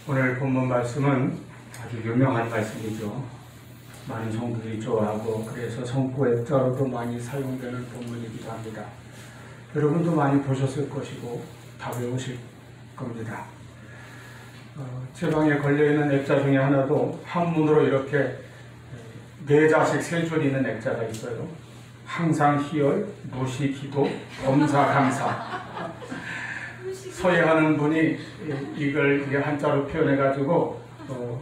오늘 본문 말씀은 아주 유명한 말씀이죠. 많은 성도들이 좋아하고 그래서 성구 액자로도 많이 사용되는 본문이기도 합니다. 여러분도 많이 보셨을 것이고 다 외우실 겁니다. 제 방에 걸려있는 액자 중에 하나도 한문으로 이렇게 네 자씩 세 줄 있는 액자가 있어요. 항상 희열, 무시, 기도, 범사, 감사. 서예하는 분이 이걸 한자로 표현해가지고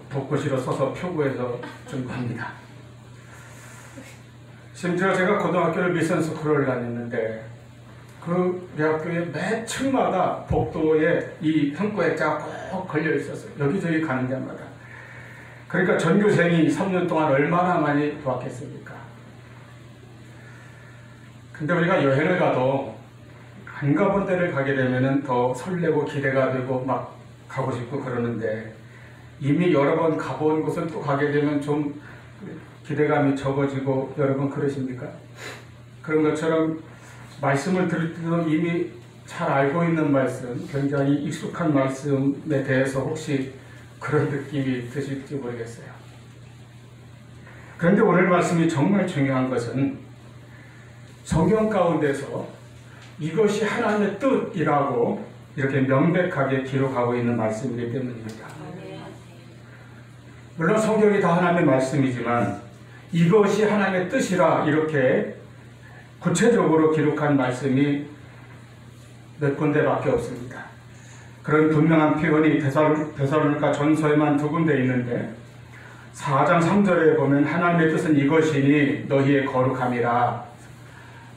벚꽃이로 써서 표구해서 준비합니다. 심지어 제가 고등학교를 미션 스쿨을 다녔는데 그 우리 학교에 매 층마다 복도에 이 성구 액자가 꼭 걸려 있었어요. 여기저기 가는 데마다. 그러니까 전교생이 3년 동안 얼마나 많이 보았겠습니까? 근데 우리가 여행을 가도 안 가본 데를 가게 되면 더 설레고 기대가 되고 막 가고 싶고 그러는데 이미 여러 번 가본 곳을 또 가게 되면 좀 기대감이 적어지고 여러분 그러십니까? 그런 것처럼 말씀을 들을 때도 이미 잘 알고 있는 말씀, 굉장히 익숙한 말씀에 대해서 혹시 그런 느낌이 드실지 모르겠어요. 그런데 오늘 말씀이 정말 중요한 것은 성경 가운데서 이것이 하나님의 뜻이라고 이렇게 명백하게 기록하고 있는 말씀이기 때문입니다. 물론 성경이 다 하나님의 말씀이지만 이것이 하나님의 뜻이라 이렇게 구체적으로 기록한 말씀이 몇 군데밖에 없습니다. 그런 분명한 표현이 데살로니가 전서에만 두 군데 있는데 4장 3절에 보면 하나님의 뜻은 이것이니 너희의 거룩함이라.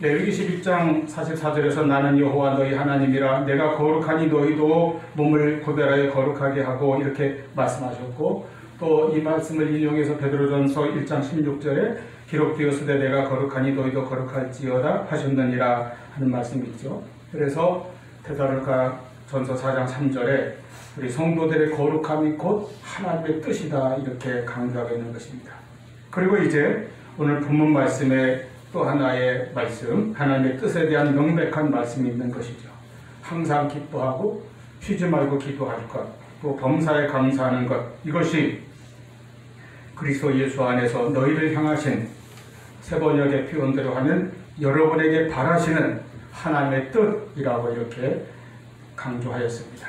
레위기 11장 44절에서 나는 여호와 너희 하나님이라 내가 거룩하니 너희도 몸을 구별하여 거룩하게 하고 이렇게 말씀하셨고 또 이 말씀을 인용해서 베드로전서 1장 16절에 기록되었으되 내가 거룩하니 너희도 거룩할지어다 하셨느니라 하는 말씀이 있죠. 그래서 데살로니가 전서 4장 3절에 우리 성도들의 거룩함이 곧 하나님의 뜻이다 이렇게 강조하고 있는 것입니다. 그리고 이제 오늘 본문 말씀에 또 하나의 말씀, 하나님의 뜻에 대한 명백한 말씀이 있는 것이죠. 항상 기뻐하고 쉬지 말고 기도할 것, 또 범사에 감사하는 것, 이것이 그리스도 예수 안에서 너희를 향하신 세 번역의 표현대로 하면 여러분에게 바라시는 하나님의 뜻이라고 이렇게 강조하였습니다.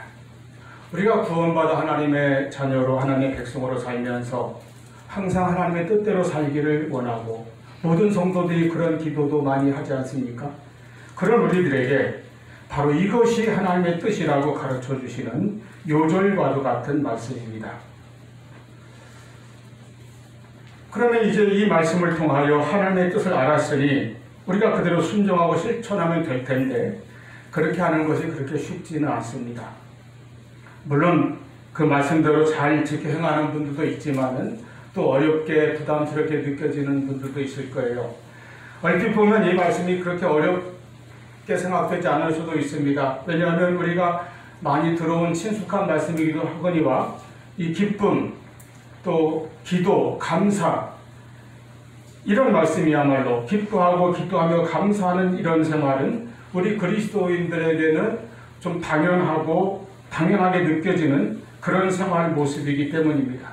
우리가 구원받아 하나님의 자녀로 하나님의 백성으로 살면서 항상 하나님의 뜻대로 살기를 원하고 모든 성도들이 그런 기도도 많이 하지 않습니까? 그런 우리들에게 바로 이것이 하나님의 뜻이라고 가르쳐 주시는 요절과도 같은 말씀입니다. 그러면 이제 이 말씀을 통하여 하나님의 뜻을 알았으니 우리가 그대로 순종하고 실천하면 될 텐데 그렇게 하는 것이 그렇게 쉽지는 않습니다. 물론 그 말씀대로 잘 지켜 행하는 분들도 있지만은 또 어렵게 부담스럽게 느껴지는 분들도 있을 거예요. 얼핏 보면 이 말씀이 그렇게 어렵게 생각되지 않을 수도 있습니다. 왜냐하면 우리가 많이 들어온 친숙한 말씀이기도 하거니와 이 기쁨, 또 기도, 감사 이런 말씀이야말로 기뻐하고 기도하며 감사하는 이런 생활은 우리 그리스도인들에게는 좀 당연하게 느껴지는 그런 생활 모습이기 때문입니다.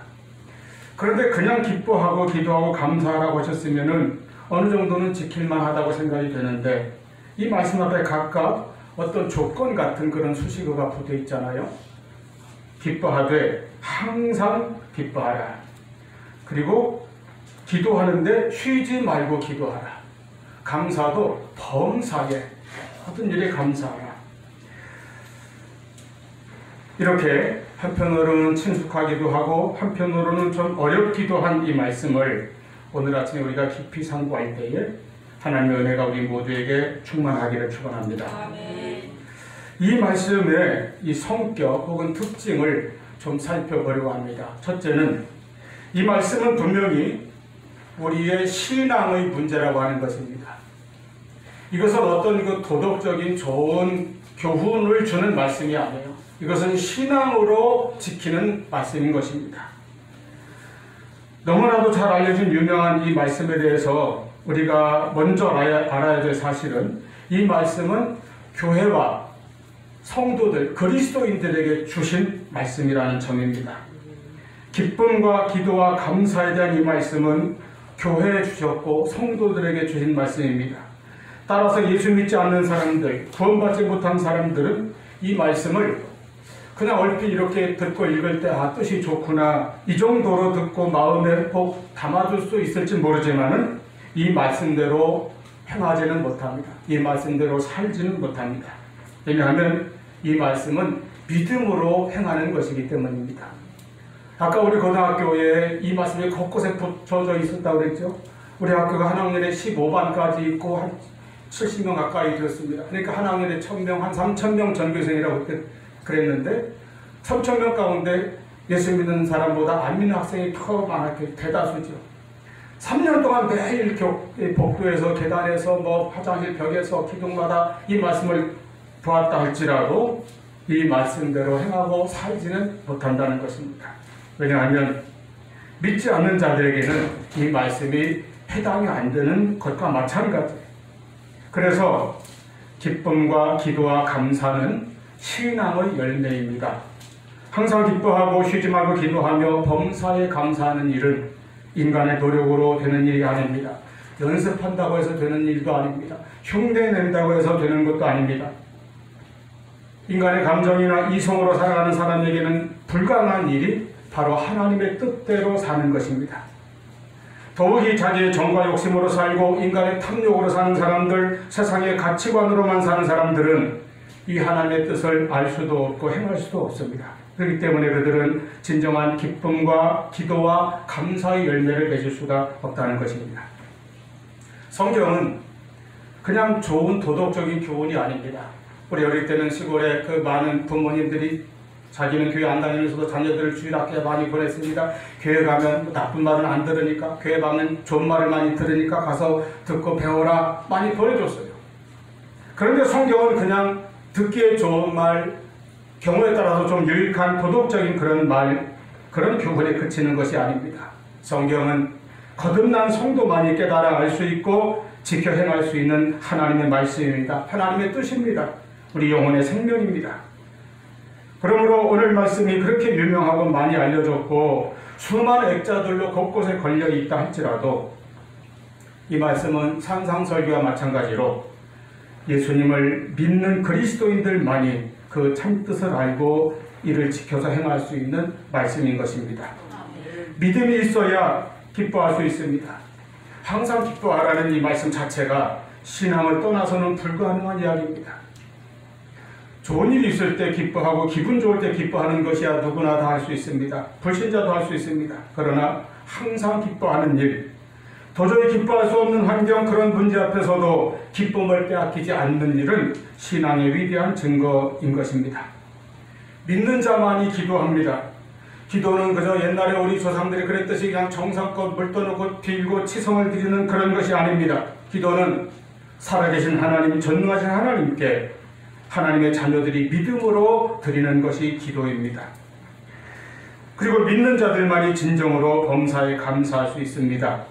그런데 그냥 기뻐하고 기도하고 감사하라고 하셨으면은 어느 정도는 지킬만 하다고 생각이 되는데 이 말씀 앞에 각각 어떤 조건 같은 그런 수식어가 붙어 있잖아요. 기뻐하되 항상 기뻐하라. 그리고 기도하는데 쉬지 말고 기도하라. 감사도 범사에 모든 일에 감사하라. 이렇게 한편으로는 친숙하기도 하고 한편으로는 좀 어렵기도 한 이 말씀을 오늘 아침에 우리가 깊이 상고할 때에 하나님의 은혜가 우리 모두에게 충만하기를 축원합니다. 아멘. 이 말씀의 이 성격 혹은 특징을 좀 살펴보려고 합니다. 첫째는 이 말씀은 분명히 우리의 신앙의 문제라고 하는 것입니다. 이것은 어떤 그 도덕적인 좋은 교훈을 주는 말씀이 아니에요. 이것은 신앙으로 지키는 말씀인 것입니다. 너무나도 잘 알려진 유명한 이 말씀에 대해서 우리가 먼저 알아야 될 사실은 이 말씀은 교회와 성도들, 그리스도인들에게 주신 말씀이라는 점입니다. 기쁨과 기도와 감사에 대한 이 말씀은 교회에 주셨고 성도들에게 주신 말씀입니다. 따라서 예수 믿지 않는 사람들, 구원받지 못한 사람들은 이 말씀을 그냥 얼핏 이렇게 듣고 읽을 때 뜻이 좋구나 이 정도로 듣고 마음에 꼭 담아둘 수 있을지 모르지만은 이 말씀대로 행하지는 못합니다. 이 말씀대로 살지는 못합니다. 왜냐하면 이 말씀은 믿음으로 행하는 것이기 때문입니다. 아까 우리 고등학교에 이 말씀이 곳곳에 붙여져 있었다고 그랬죠. 우리 학교가 한 학년에 15반까지 있고 한 70명 가까이 되었습니다. 그러니까 한 학년에 1000명, 한 3000명 전교생이라고 그때 그랬는데 3000명 가운데 예수 믿는 사람보다 안 믿는 학생이 더 많았게 대다수죠. 3년 동안 매일 복도에서 계단에서 화장실 벽에서 기둥마다 이 말씀을 보았다 할지라도 이 말씀대로 행하고 살지는 못한다는 것입니다. 왜냐하면 믿지 않는 자들에게는 이 말씀이 해당이 안 되는 것과 마찬가지예요. 그래서 기쁨과 기도와 감사는 신앙의 열매입니다. 항상 기뻐하고 쉬지 말고 기도하며 범사에 감사하는 일은 인간의 노력으로 되는 일이 아닙니다. 연습한다고 해서 되는 일도 아닙니다. 흉내낸다고 해서 되는 것도 아닙니다. 인간의 감정이나 이성으로 살아가는 사람에게는 불가능한 일이 바로 하나님의 뜻대로 사는 것입니다. 더욱이 자기의 정과 욕심으로 살고 인간의 탐욕으로 사는 사람들, 세상의 가치관으로만 사는 사람들은 이 하나님의 뜻을 알 수도 없고 행할 수도 없습니다. 그렇기 때문에 그들은 진정한 기쁨과 기도와 감사의 열매를 맺을 수가 없다는 것입니다. 성경은 그냥 좋은 도덕적인 교훈이 아닙니다. 우리 어릴 때는 시골에 그 많은 부모님들이 자기는 교회 안 다니면서도 자녀들을 주일학교에 많이 보냈습니다. 교회 가면 나쁜 말은 안 들으니까, 교회 가면 좋은 말을 많이 들으니까 가서 듣고 배워라 많이 보내줬어요. 그런데 성경은 그냥 듣기에 좋은 말, 경우에 따라서 좀 유익한 도덕적인 그런 말, 그런 교훈에 그치는 것이 아닙니다. 성경은 거듭난 성도만이 깨달아 알 수 있고 지켜 행할 수 있는 하나님의 말씀입니다. 하나님의 뜻입니다. 우리 영혼의 생명입니다. 그러므로 오늘 말씀이 그렇게 유명하고 많이 알려졌고 수많은 액자들로 곳곳에 걸려 있다 할지라도 이 말씀은 산상설교와 마찬가지로 예수님을 믿는 그리스도인들만이 그 참뜻을 알고 이를 지켜서 행할 수 있는 말씀인 것입니다. 믿음이 있어야 기뻐할 수 있습니다. 항상 기뻐하라는 이 말씀 자체가 신앙을 떠나서는 불가능한 이야기입니다. 좋은 일이 있을 때 기뻐하고 기분 좋을 때 기뻐하는 것이야 누구나 다 할 수 있습니다. 불신자도 할 수 있습니다. 그러나 항상 기뻐하는 일, 도저히 기뻐할 수 없는 환경, 그런 문제 앞에서도 기쁨을 빼앗기지 않는 일은 신앙의 위대한 증거인 것입니다. 믿는 자만이 기도합니다. 기도는 그저 옛날에 우리 조상들이 그랬듯이 그냥 정성껏 물 떠놓고 빌고 치성을 드리는 그런 것이 아닙니다. 기도는 살아계신 하나님, 전능하신 하나님께 하나님의 자녀들이 믿음으로 드리는 것이 기도입니다. 그리고 믿는 자들만이 진정으로 범사에 감사할 수 있습니다.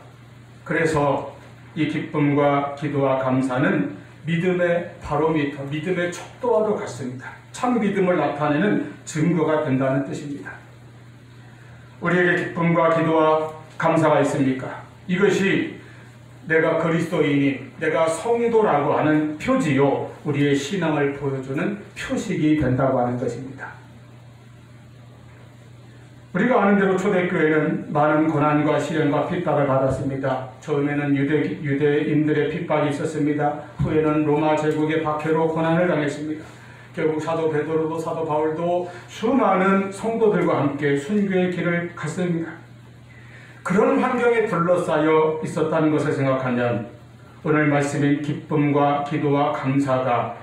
그래서 이 기쁨과 기도와 감사는 믿음의 바로미터, 믿음의 척도와도 같습니다. 참 믿음을 나타내는 증거가 된다는 뜻입니다. 우리에게 기쁨과 기도와 감사가 있습니까? 이것이 내가 그리스도인이, 내가 성도라고 하는 표지요, 우리의 신앙을 보여주는 표식이 된다고 하는 것입니다. 우리가 아는 대로 초대교회는 많은 고난과 시련과 핍박을 받았습니다. 처음에는 유대인들의 핍박이 있었습니다. 후에는 로마 제국의 박해로 고난을 당했습니다. 결국 사도 베드로도 사도 바울도 수많은 성도들과 함께 순교의 길을 갔습니다. 그런 환경에 둘러싸여 있었다는 것을 생각하면 오늘 말씀인 기쁨과 기도와 감사가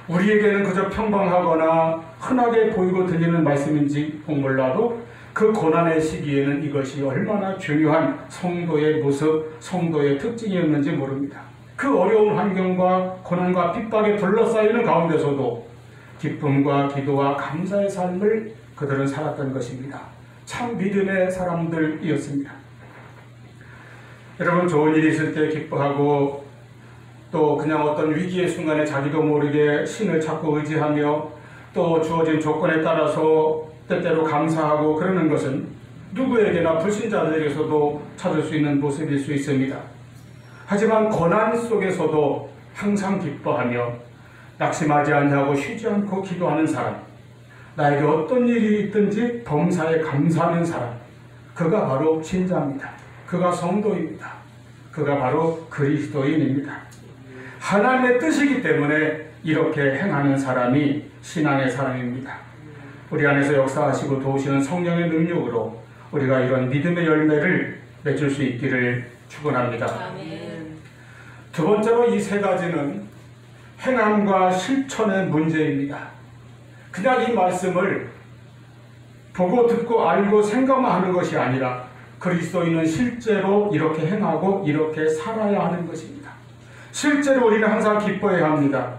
우리에게는 그저 평범하거나 흔하게 보이고 들리는 말씀인지 몰라도 그 고난의 시기에는 이것이 얼마나 중요한 성도의 모습, 성도의 특징이었는지 모릅니다. 그 어려운 환경과 고난과 핍박에 둘러싸이는 가운데서도 기쁨과 기도와 감사의 삶을 그들은 살았던 것입니다. 참 믿음의 사람들이었습니다. 여러분, 좋은 일이 있을 때 기뻐하고 또 그냥 어떤 위기의 순간에 자기도 모르게 신을 찾고 의지하며 또 주어진 조건에 따라서 때때로 감사하고 그러는 것은 누구에게나 불신자들에게서도 찾을 수 있는 모습일 수 있습니다. 하지만 고난 속에서도 항상 기뻐하며 낙심하지 아니하고 쉬지 않고 기도하는 사람, 나에게 어떤 일이 있든지 범사에 감사하는 사람, 그가 바로 신자입니다. 그가 성도입니다. 그가 바로 그리스도인입니다. 하나님의 뜻이기 때문에 이렇게 행하는 사람이 신앙의 사람입니다. 우리 안에서 역사하시고 도우시는 성령의 능력으로 우리가 이런 믿음의 열매를 맺을 수 있기를 축원합니다. 아멘. 두 번째로 이 세 가지는 행함과 실천의 문제입니다. 그냥 이 말씀을 보고 듣고 알고 생각만 하는 것이 아니라 그리스도인은 실제로 이렇게 행하고 이렇게 살아야 하는 것입니다. 실제로 우리는 항상 기뻐해야 합니다.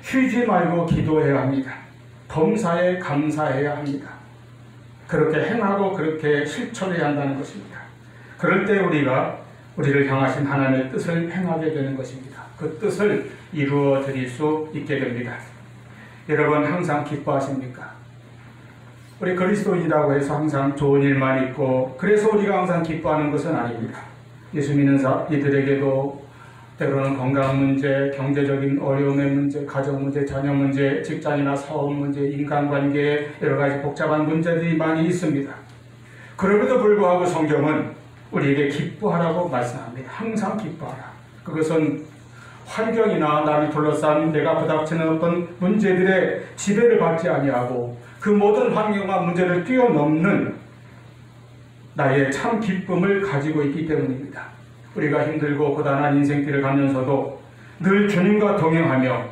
쉬지 말고 기도해야 합니다. 범사에 감사해야 합니다. 그렇게 행하고 그렇게 실천해야 한다는 것입니다. 그럴 때 우리가 우리를 향하신 하나님의 뜻을 행하게 되는 것입니다. 그 뜻을 이루어 드릴 수 있게 됩니다. 여러분 항상 기뻐하십니까? 우리 그리스도인이라고 해서 항상 좋은 일만 있고 그래서 우리가 항상 기뻐하는 것은 아닙니다. 예수 믿는 이들에게도 때로는 건강 문제, 경제적인 어려움의 문제, 가정 문제, 자녀 문제, 직장이나 사업 문제, 인간관계 여러 가지 복잡한 문제들이 많이 있습니다. 그럼에도 불구하고 성경은 우리에게 기뻐하라고 말씀합니다. 항상 기뻐하라. 그것은 환경이나 나를 둘러싼 내가 부닥치는 어떤 문제들의 지배를 받지 아니하고 그 모든 환경과 문제를 뛰어넘는 나의 참 기쁨을 가지고 있기 때문입니다. 우리가 힘들고 고단한 인생길을 가면서도 늘 주님과 동행하며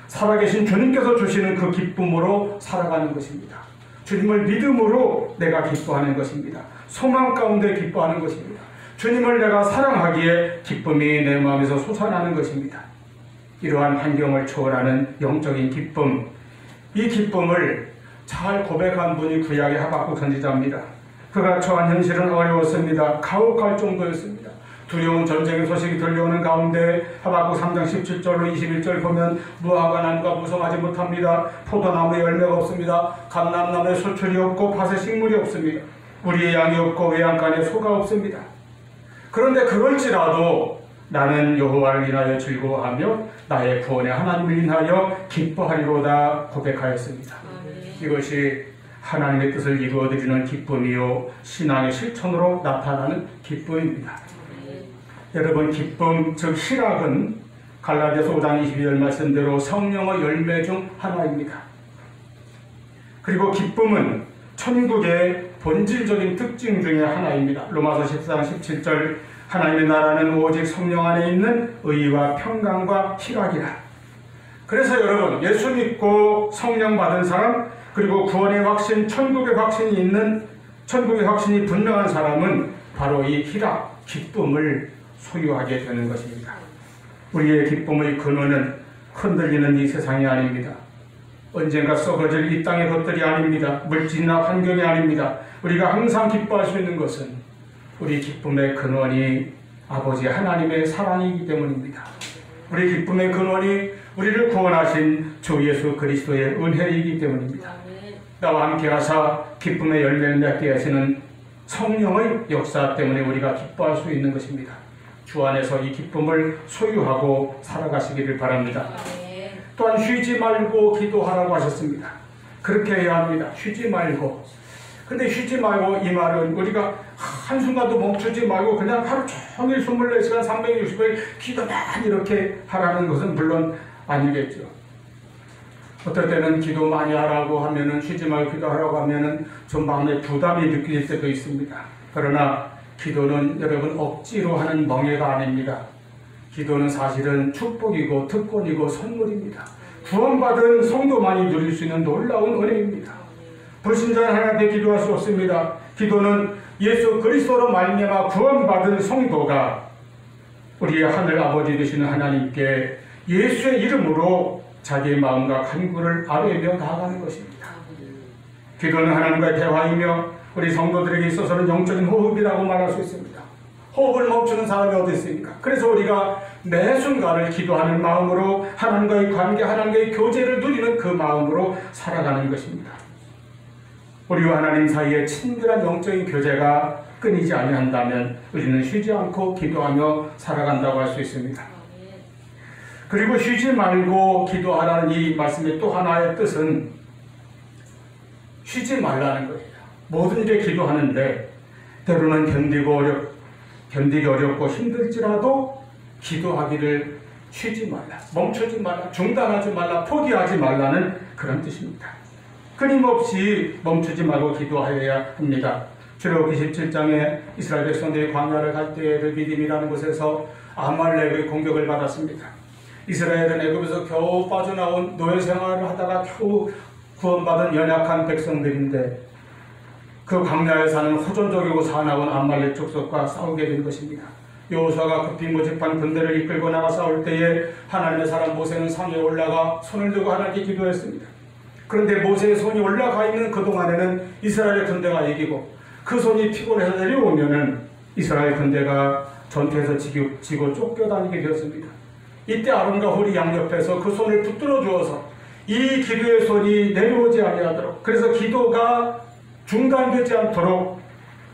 살아계신 주님께서 주시는 그 기쁨으로 살아가는 것입니다. 주님을 믿음으로 내가 기뻐하는 것입니다. 소망 가운데 기뻐하는 것입니다. 주님을 내가 사랑하기에 기쁨이 내 마음에서 솟아나는 것입니다. 이러한 환경을 초월하는 영적인 기쁨, 이 기쁨을 잘 고백한 분이 구약의 하박국 선지자입니다. 그가 처한 현실은 어려웠습니다. 가혹할 정도였습니다. 두려운 전쟁의 소식이 들려오는 가운데 하박국 3장 17절로 21절 보면 무화과 나무가 무성하지 못합니다. 포도나무에 열매가 없습니다. 감람나무에 수출이 없고 밭에 식물이 없습니다. 우리의 양이 없고 외양간에 소가 없습니다. 그런데 그럴지라도 나는 여호와를 인하여 즐거워하며 나의 구원의 하나님을 인하여 기뻐하리로다 고백하였습니다. 이것이 하나님의 뜻을 이루어드리는 기쁨이요 신앙의 실천으로 나타나는 기쁨입니다. 여러분 기쁨 즉 희락은 갈라디아서 5장 22절 말씀대로 성령의 열매 중 하나입니다. 그리고 기쁨은 천국의 본질적인 특징 중에 하나입니다. 로마서 14장 17절 하나님의 나라는 오직 성령 안에 있는 의와 평강과 희락이라. 그래서 여러분 예수 믿고 성령 받은 사람 그리고 구원의 확신, 천국의 확신이 있는 천국의 확신이 분명한 사람은 바로 이 희락, 기쁨을 소유하게 되는 것입니다. 우리의 기쁨의 근원은 흔들리는 이 세상이 아닙니다. 언젠가 썩어질 이 땅의 것들이 아닙니다. 물질이나 환경이 아닙니다. 우리가 항상 기뻐할 수 있는 것은 우리 기쁨의 근원이 아버지 하나님의 사랑이기 때문입니다. 우리 기쁨의 근원이 우리를 구원하신 주 예수 그리스도의 은혜이기 때문입니다. 나와 함께 하사 기쁨의 열매를 맺게 하시는 성령의 역사 때문에 우리가 기뻐할 수 있는 것입니다. 주 안에서 이 기쁨을 소유하고 살아가시기를 바랍니다. 또한 쉬지 말고 기도하라고 하셨습니다. 그렇게 해야 합니다. 쉬지 말고. 근데 쉬지 말고 이 말은 우리가 한순간도 멈추지 말고 그냥 하루 종일 24시간 360일 기도만 이렇게 하라는 것은 물론 아니겠죠. 어떨 때는 기도 많이 하라고 하면은 쉬지 말고 기도하라고 하면은 좀 마음에 부담이 느낄 때도 있습니다. 그러나 기도는 여러분 억지로 하는 멍해가 아닙니다. 기도는 사실은 축복이고 특권이고 선물입니다. 구원받은 성도만이 누릴 수 있는 놀라운 은혜입니다. 불신자는 하나님께 기도할 수 없습니다. 기도는 예수 그리스도로 말미암아 구원받은 성도가 우리의 하늘 아버지 되시는 하나님께 예수의 이름으로 자기의 마음과 간구를 아뢰며 나아가는 것입니다. 기도는 하나님과의 대화이며 우리 성도들에게 있어서는 영적인 호흡이라고 말할 수 있습니다. 호흡을 멈추는 사람이 어디 있습니까? 그래서 우리가 매 순간을 기도하는 마음으로 하나님과의 관계, 하나님과의 교제를 누리는 그 마음으로 살아가는 것입니다. 우리와 하나님 사이에 친밀한 영적인 교제가 끊이지 아니한다면 우리는 쉬지 않고 기도하며 살아간다고 할 수 있습니다. 그리고 쉬지 말고 기도하라는 이 말씀의 또 하나의 뜻은 쉬지 말라는 거예요. 모든 일에 기도하는데 때로는 견디기 어렵고 힘들지라도 기도하기를 쉬지 말라, 멈추지 말라, 중단하지 말라, 포기하지 말라는 그런 뜻입니다. 끊임없이 멈추지 말고 기도하여야 합니다. 출애굽기 17장에 이스라엘 백성들이 광야를 갈 때를 미딤이라는 곳에서 아말렉의 공격을 받았습니다. 이스라엘은 애굽에서 겨우 빠져나온 노예 생활을 하다가 겨우 구원받은 연약한 백성들인데 그 광야에 사는 호전적이고 사나운 아말렉 족속과 싸우게 된 것입니다. 여호수아가 급히 모집한 군대를 이끌고 나가 싸울 때에 하나님의 사람 모세는 산에 올라가 손을 들고 하나님께 기도했습니다. 그런데 모세의 손이 올라가 있는 그동안에는 이스라엘 군대가 이기고 그 손이 피곤해서 내려오면은 이스라엘 군대가 전투에서 지고 쫓겨다니게 되었습니다. 이때 아론과 홀이 양옆에서 그 손을 붙들어 주어서 이 기도의 손이 내려오지 아니하도록, 그래서 기도가 중단되지 않도록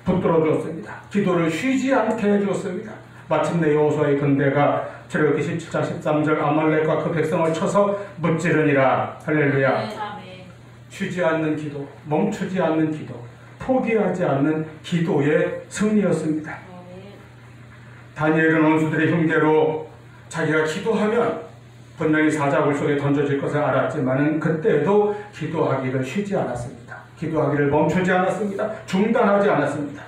붙들어 주었습니다. 기도를 쉬지 않게 해주었습니다. 마침내 여호수아의 군대가 출애굽기 17장 13절 아말렉과 그 백성을 쳐서 무찌르니라. 할렐루야. 쉬지 않는 기도, 멈추지 않는 기도, 포기하지 않는 기도의 승리였습니다. 다니엘은 원수들의 흉계로 자기가 기도하면 분명히 사자굴 속에 던져질 것을 알았지만 그때에도 기도하기를 쉬지 않았습니다. 기도하기를 멈추지 않았습니다. 중단하지 않았습니다.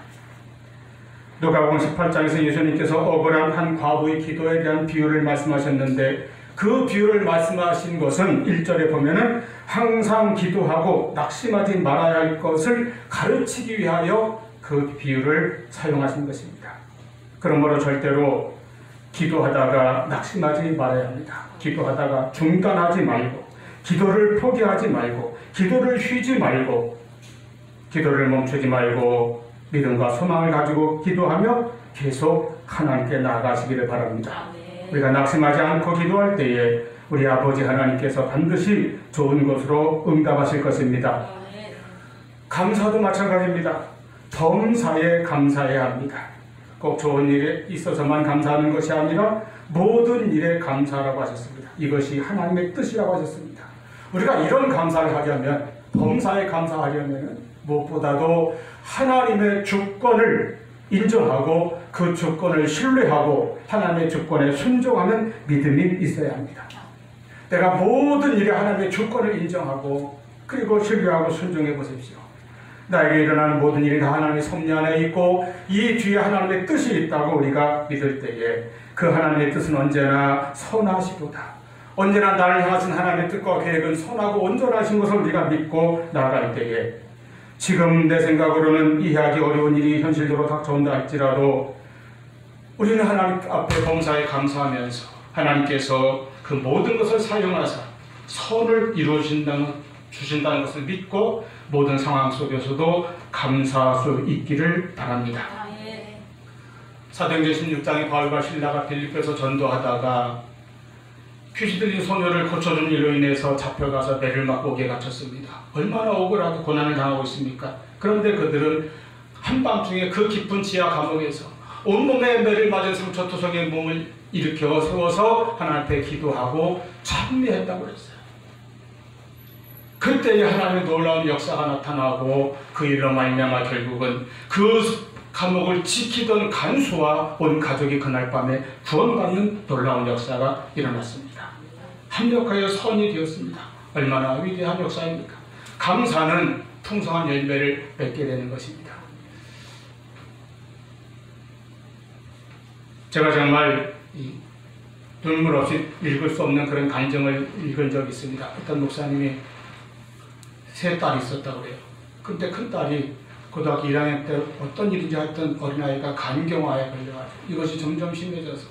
누가복음 18장에서 예수님께서 억울한 한 과부의 기도에 대한 비유를 말씀하셨는데 그 비유를 말씀하신 것은 1절에 보면은 항상 기도하고 낙심하지 말아야 할 것을 가르치기 위하여 그 비유를 사용하신 것입니다. 그러므로 절대로 기도하다가 낙심하지 말아야 합니다. 기도하다가 중단하지 말고, 기도를 포기하지 말고, 기도를 쉬지 말고, 기도를 멈추지 말고 믿음과 소망을 가지고 기도하며 계속 하나님께 나아가시기를 바랍니다. 우리가 낙심하지 않고 기도할 때에 우리 아버지 하나님께서 반드시 좋은 것으로 응답하실 것입니다. 감사도 마찬가지입니다. 범사에 감사해야 합니다. 꼭 좋은 일에 있어서만 감사하는 것이 아니라 모든 일에 감사하라고 하셨습니다. 이것이 하나님의 뜻이라고 하셨습니다. 우리가 이런 감사를 하려면, 범사에 감사하려면 무엇보다도 하나님의 주권을 인정하고 그 주권을 신뢰하고 하나님의 주권에 순종하는 믿음이 있어야 합니다. 내가 모든 일에 하나님의 주권을 인정하고 그리고 신뢰하고 순종해 보십시오. 나에게 일어나는 모든 일이 다 하나님의 섭리 안에 있고 이 뒤에 하나님의 뜻이 있다고 우리가 믿을 때에 그 하나님의 뜻은 언제나 선하시도다. 언제나 나를 향하신 하나님의 뜻과 계획은 선하고 온전하신 것을 우리가 믿고 나아갈 때에 지금 내 생각으로는 이해하기 어려운 일이 현실적으로 닥쳐온다 할지라도 우리는 하나님 앞에 범사에 감사하면서 하나님께서 그 모든 것을 사용하사 선을 주신다는 것을 믿고 모든 상황 속에서도 감사할 수 있기를 바랍니다. 사도행전 16장에 바울과 실라가 빌립보에서 전도하다가 귀신 들린 소녀를 고쳐준 일로 인해서 잡혀가서 매를 맞고 옥에 갇혔습니다. 얼마나 억울하고 고난을 당하고 있습니까? 그런데 그들은 한밤중에 그 깊은 지하 감옥에서 온몸에 매를 맞은 상처투성의 몸을 일으켜 세워서 하나님 앞에 기도하고 찬미했다고 그랬어요. 그때에 하나님의 놀라운 역사가 나타나고 그 일로 말미암아 결국은 그 감옥을 지키던 간수와 온 가족이 그날 밤에 구원받는 놀라운 역사가 일어났습니다. 합력하여 선이 되었습니다. 얼마나 위대한 역사입니까? 감사는 풍성한 열매를 맺게 되는 것입니다. 제가 정말 눈물 없이 읽을 수 없는 그런 간증을 읽은 적이 있습니다. 어떤 목사님이 세 딸이 있었다고 그래요. 근데 큰 딸이 고등학교 1학년 때 어떤 일인지 하여튼 어린아이가 간경화에 걸려가지고 이것이 점점 심해져서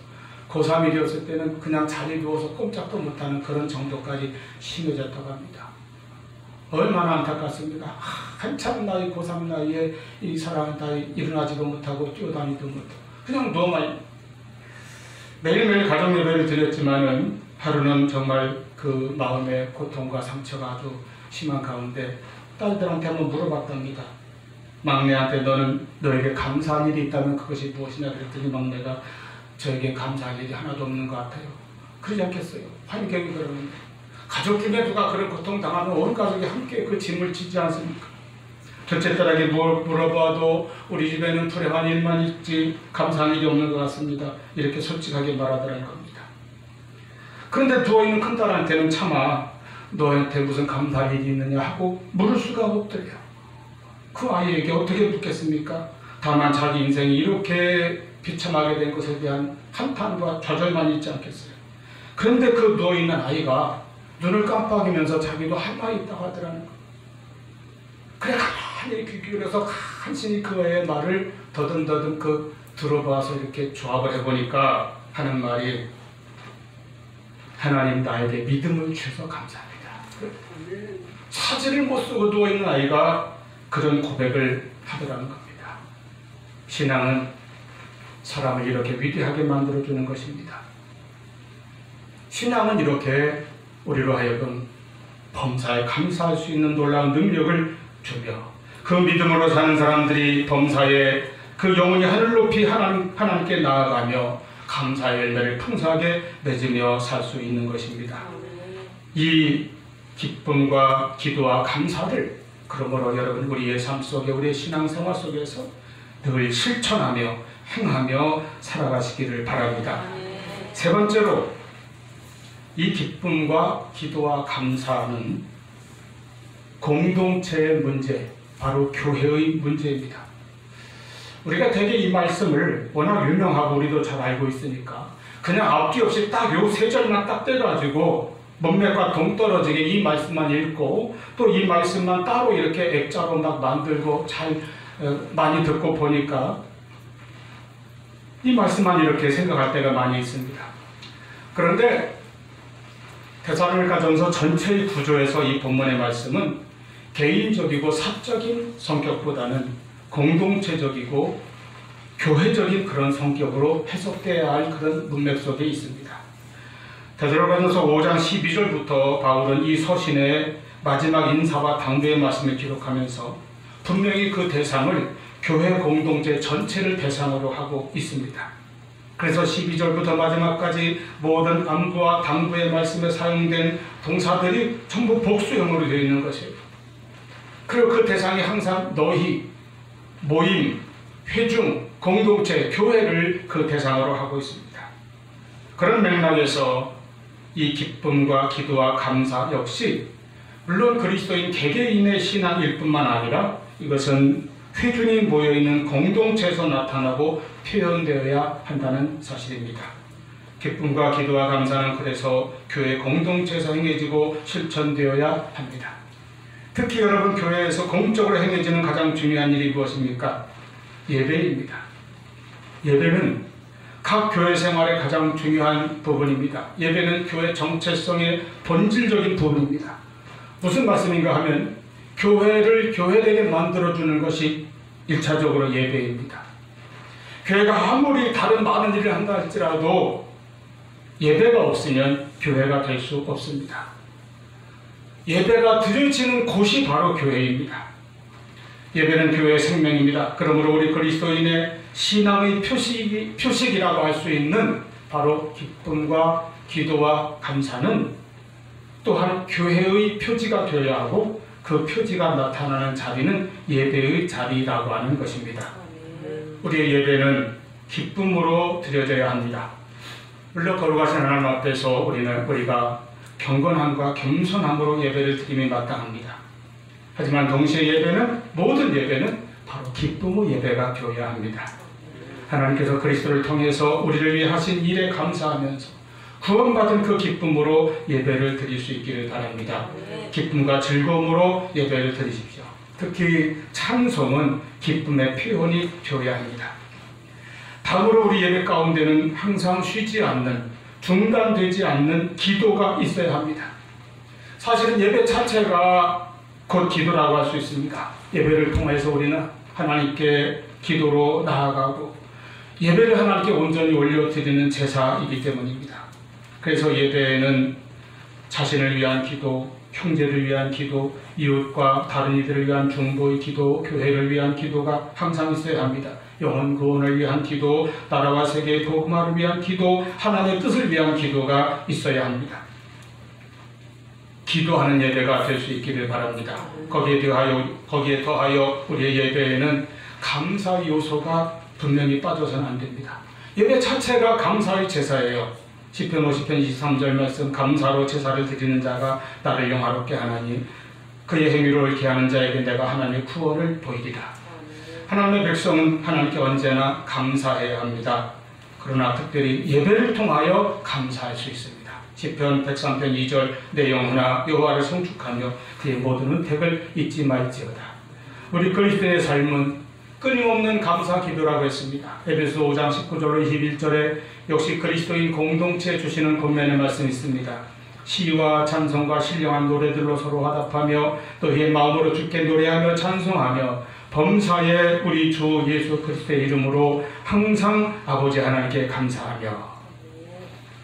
고3이 되었을 때는 그냥 자리에 누워서 꼼짝도 못하는 그런 정도까지 심해졌다고 합니다. 얼마나 안타깝습니다. 한참 나이 고3 나이에 이 사람은 다 일어나지도 못하고 뛰어다니도 못하고 그냥 누워만 매일매일 가정 예배를 드렸지만은 하루는 정말 그 마음의 고통과 상처가 아주 심한 가운데 딸들한테 한번 물어봤답니다. 막내한테 너는 너에게 감사한 일이 있다면 그것이 무엇이냐 그랬더니 막내가 저에게 감사할 일이 하나도 없는 것 같아요. 그러지 않겠어요? 환경이 그러는데 가족 중에 누가 그런 고통 당하면 온 가족이 함께 그 짐을 지지 않습니까? 첫째 딸에게 물어봐도 우리 집에는 불행한 일만 있지 감사한 일이 없는 것 같습니다. 이렇게 솔직하게 말하더라는 겁니다. 그런데 누워있는 큰딸한테는 차마 너한테 무슨 감사할 일이 있느냐 하고 물을 수가 없더래요. 그 아이에게 어떻게 묻겠습니까? 다만 자기 인생이 이렇게 비참하게 된 것에 대한 한탄과 좌절만 있지 않겠어요? 그런데 그 누워있는 아이가 눈을 깜빡이면서 자기도 할 말이 있다고 하더라는 거예요. 그래 가만히 귀 기울여서 간신히 그 애의 말을 더듬더듬 들어봐서 이렇게 조합을 해보니까 하는 말이 하나님 나에게 믿음을 주셔서 감사합니다. 사지를 못 쓰고 누워있는 아이가 그런 고백을 하더라는 겁니다. 신앙은 사람을 이렇게 위대하게 만들어주는 것입니다. 신앙은 이렇게 우리로 하여금 범사에 감사할 수 있는 놀라운 능력을 주며 그 믿음으로 사는 사람들이 범사에 그 영혼이 하늘 높이 하나님께 나아가며 감사의 열매를 풍성하게 맺으며 살 수 있는 것입니다. 이 기쁨과 기도와 감사를 그러므로 여러분 우리의 삶 속에 우리의 신앙생활 속에서 늘 실천하며 행하며 살아가시기를 바랍니다. 세 번째로 이 기쁨과 기도와 감사는 공동체의 문제, 바로 교회의 문제입니다. 우리가 되게 이 말씀을 워낙 유명하고 우리도 잘 알고 있으니까 그냥 앞뒤 없이 딱 요 세 절만 딱 떼가지고 문맥과 동떨어지게 이 말씀만 읽고 또 이 말씀만 따로 이렇게 액자로 막 만들고 잘 많이 듣고 보니까 이 말씀만 이렇게 생각할 때가 많이 있습니다. 그런데 데살로니가전서 전체의 구조에서 이 본문의 말씀은 개인적이고 사적인 성격보다는 공동체적이고 교회적인 그런 성격으로 해석되어야 할 그런 문맥 속에 있습니다. 데살로니가전서 5장 12절부터 바울은 이 서신의 마지막 인사와 당부의 말씀을 기록하면서 분명히 그 대상을 교회 공동체 전체를 대상으로 하고 있습니다. 그래서 12절부터 마지막까지 모든 안부와 당부의 말씀에 사용된 동사들이 전부 복수형으로 되어 있는 것이에요. 그리고 그 대상이 항상 너희, 모임, 회중, 공동체, 교회를 그 대상으로 하고 있습니다. 그런 맥락에서 이 기쁨과 기도와 감사 역시 물론 그리스도인 개개인의 신앙일 뿐만 아니라 이것은 회중이 모여있는 공동체에서 나타나고 표현되어야 한다는 사실입니다. 기쁨과 기도와 감사는 그래서 교회 공동체에서 행해지고 실천되어야 합니다. 특히 여러분 교회에서 공적으로 행해지는 가장 중요한 일이 무엇입니까? 예배입니다. 예배는 각 교회 생활의 가장 중요한 부분입니다. 예배는 교회 정체성의 본질적인 부분입니다. 무슨 말씀인가 하면 교회를 교회되게 만들어주는 것이 1차적으로 예배입니다. 교회가 아무리 다른 많은 일을 한다 할지라도 예배가 없으면 교회가 될 수 없습니다. 예배가 드려지는 곳이 바로 교회입니다. 예배는 교회의 생명입니다. 그러므로 우리 그리스도인의 신앙의 표식이라고 할 수 있는 바로 기쁨과 기도와 감사는 또한 교회의 표지가 되어야 하고 그 표지가 나타나는 자리는 예배의 자리라고 하는 것입니다. 우리의 예배는 기쁨으로 드려져야 합니다. 물론 거룩하신 하나님 앞에서 우리가 경건함과 겸손함으로 예배를 드림이 마땅합니다. 하지만 동시에 예배는 모든 예배는 바로 기쁨의 예배가 되어야 합니다. 하나님께서 그리스도를 통해서 우리를 위해 하신 일에 감사하면서 구원받은 그 기쁨으로 예배를 드릴 수 있기를 바랍니다. 기쁨과 즐거움으로 예배를 드리십시오. 특히 찬송은 기쁨의 표현이 되어야 합니다. 다음으로 우리 예배 가운데는 항상 쉬지 않는, 중단되지 않는 기도가 있어야 합니다. 사실은 예배 자체가 곧 기도라고 할 수 있습니다. 예배를 통해서 우리는 하나님께 기도로 나아가고 예배를 하나님께 온전히 올려드리는 제사이기 때문입니다. 그래서 예배에는 자신을 위한 기도, 형제를 위한 기도, 이웃과 다른 이들을 위한 중보의 기도, 교회를 위한 기도가 항상 있어야 합니다. 영혼 구원을 위한 기도, 나라와 세계의 복음화를 위한 기도, 하나님의 뜻을 위한 기도가 있어야 합니다. 기도하는 예배가 될 수 있기를 바랍니다. 거기에 더하여 우리의 예배에는 감사 요소가 분명히 빠져서는 안 됩니다. 예배 자체가 감사의 제사예요. 시편 50편 23절 말씀, 감사로 제사를 드리는 자가 나를 영화롭게 하나니 그의 행위로 옳게 하는 자에게 내가 하나님의 구원을 보이리라. 하나님의 백성은 하나님께 언제나 감사해야 합니다. 그러나 특별히 예배를 통하여 감사할 수 있습니다. 시편 103편 2절, 내 영혼아 여호와를 성축하며 그의 모든 은택을 잊지 말지어다. 우리 그리스도의 삶은 끊임없는 감사 기도라고 했습니다. 에베소 5장 19절로 21절에 역시 그리스도인 공동체에 주시는 권면의 말씀이 있습니다. 시와 찬송과 신령한 노래들로 서로 화답하며 너희의 마음으로 주께 노래하며 찬송하며 범사에 우리 주 예수 그리스도의 이름으로 항상 아버지 하나님께 감사하며,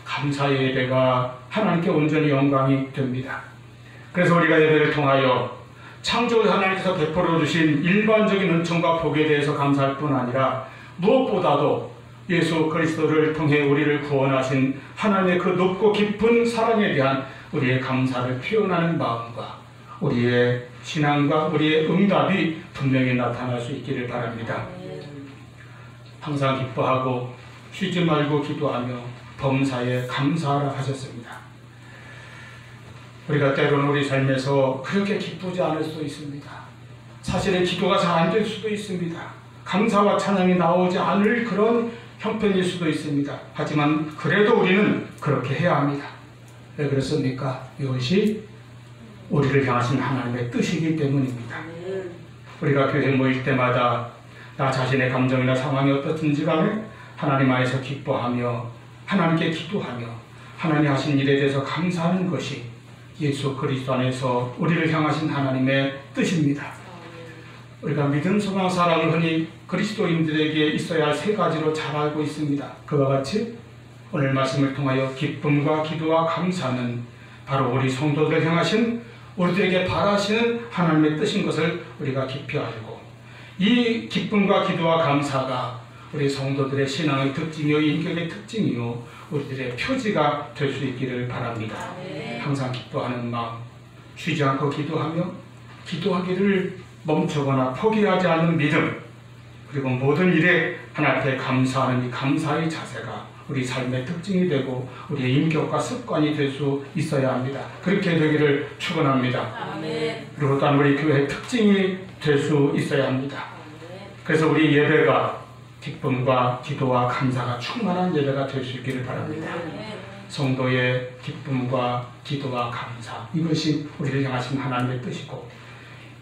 감사의 예배가 하나님께 온전히 영광이 됩니다. 그래서 우리가 예배를 통하여 창조주 하나님께서 베풀어 주신 일반적인 은총과 복에 대해서 감사할 뿐 아니라 무엇보다도 예수 그리스도를 통해 우리를 구원하신 하나님의 그 높고 깊은 사랑에 대한 우리의 감사를 표현하는 마음과 우리의 신앙과 우리의 응답이 분명히 나타날 수 있기를 바랍니다. 항상 기뻐하고 쉬지 말고 기도하며 범사에 감사하라 하셨습니다. 우리가 때로는 우리 삶에서 그렇게 기쁘지 않을 수도 있습니다. 사실은 기도가 잘 안 될 수도 있습니다. 감사와 찬양이 나오지 않을 그런 형편일 수도 있습니다. 하지만 그래도 우리는 그렇게 해야 합니다. 왜 그렇습니까? 이것이 우리를 향하신 하나님의 뜻이기 때문입니다. 우리가 교회 모일 때마다 나 자신의 감정이나 상황이 어떻든지 간에 하나님 안에서 기뻐하며 하나님께 기도하며 하나님 하신 일에 대해서 감사하는 것이 예수 그리스도 안에서 우리를 향하신 하나님의 뜻입니다. 우리가 믿음, 소망, 사랑을 흔히 그리스도인들에게 있어야 할 세 가지로 잘 알고 있습니다. 그와 같이 오늘 말씀을 통하여 기쁨과 기도와 감사는 바로 우리 성도들을 향하신 우리들에게 바라시는 하나님의 뜻인 것을 우리가 깊이 알고, 이 기쁨과 기도와 감사가 우리 성도들의 신앙의 특징이요 인격의 특징이요 우리들의 표지가 될 수 있기를 바랍니다. 항상 기뻐하는 마음, 쉬지 않고 기도하며 기도하기를 멈추거나 포기하지 않는 믿음, 그리고 모든 일에 하나님께 감사하는 이 감사의 자세가 우리 삶의 특징이 되고 우리의 인격과 습관이 될 수 있어야 합니다. 그렇게 되기를 축원합니다. 그리고 또한 우리 교회의 특징이 될 수 있어야 합니다. 그래서 우리 예배가 기쁨과 기도와 감사가 충만한 예배가 될 수 있기를 바랍니다. 성도의 기쁨과 기도와 감사, 이것이 우리를 향하신 하나님의 뜻이고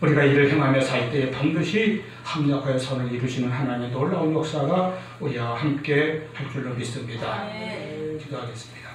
우리가 이를 행하며 살 때에 반드시 합력하여 선을 이루시는 하나님의 놀라운 역사가 우리와 함께 할 줄로 믿습니다. 기도하겠습니다.